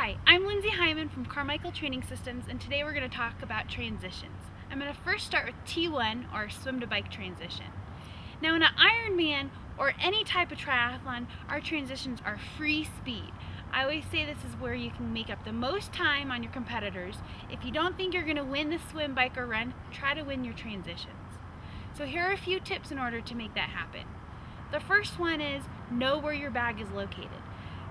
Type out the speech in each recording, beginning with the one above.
Hi, I'm Lindsay Hyman from Carmichael Training Systems, and today we're going to talk about transitions. I'm going to first start with T1, or swim to bike transition. Now in an Ironman or any type of triathlon, our transitions are free speed. I always say this is where you can make up the most time on your competitors. If you don't think you're going to win the swim, bike, or run, try to win your transitions. So here are a few tips in order to make that happen. The first one is know where your bag is located.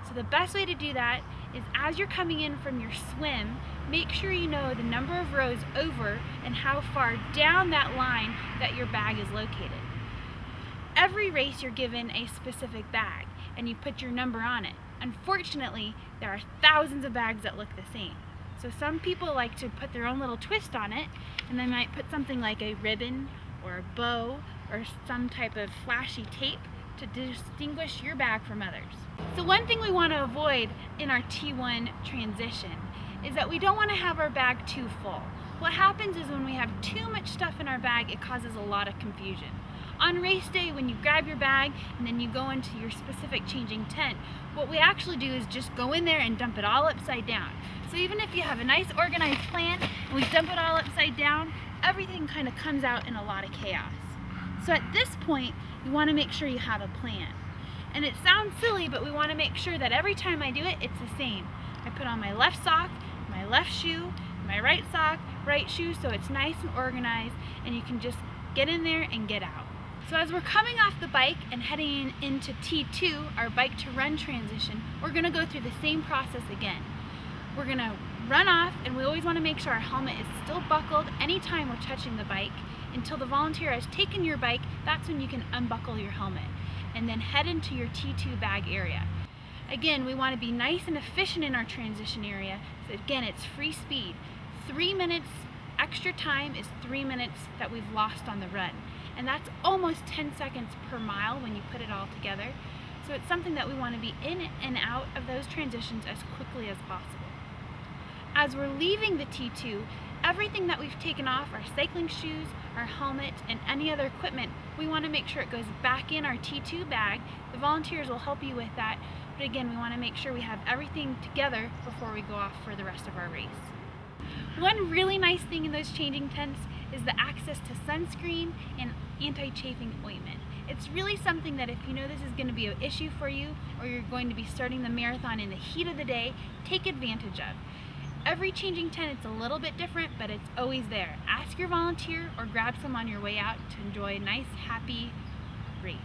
So the best way to do that is as you're coming in from your swim, make sure you know the number of rows over and how far down that line that your bag is located. Every race you're given a specific bag and you put your number on it. Unfortunately, there are thousands of bags that look the same. So some people like to put their own little twist on it, and they might put something like a ribbon or a bow or some type of flashy tape to distinguish your bag from others. So one thing we want to avoid in our T1 transition is that we don't want to have our bag too full. What happens is when we have too much stuff in our bag, it causes a lot of confusion. On race day, when you grab your bag and then you go into your specific changing tent, what we actually do is just go in there and dump it all upside down. So even if you have a nice organized plan and we dump it all upside down, everything kind of comes out in a lot of chaos. So at this point, you want to make sure you have a plan. And it sounds silly, but we want to make sure that every time I do it, it's the same. I put on my left sock, my left shoe, my right sock, right shoe, so it's nice and organized, and you can just get in there and get out. So as we're coming off the bike and heading into T2, our bike to run transition, we're going to go through the same process again. We're going to run off, and we always want to make sure our helmet is still buckled anytime we're touching the bike. Until the volunteer has taken your bike, that's when you can unbuckle your helmet and then head into your T2 bag area. Again, we want to be nice and efficient in our transition area. So again, it's free speed. 3 minutes extra time is 3 minutes that we've lost on the run. And that's almost 10 seconds per mile when you put it all together. So it's something that we want to be in and out of those transitions as quickly as possible. As we're leaving the T2, everything that we've taken off, our cycling shoes, our helmet, and any other equipment, we want to make sure it goes back in our T2 bag. The volunteers will help you with that, but again, we want to make sure we have everything together before we go off for the rest of our race. One really nice thing in those changing tents is the access to sunscreen and anti-chafing ointment. It's really something that if you know this is going to be an issue for you, or you're going to be starting the marathon in the heat of the day, take advantage of. Every changing tent is a little bit different, but it's always there. Ask your volunteer or grab some on your way out to enjoy a nice, happy race.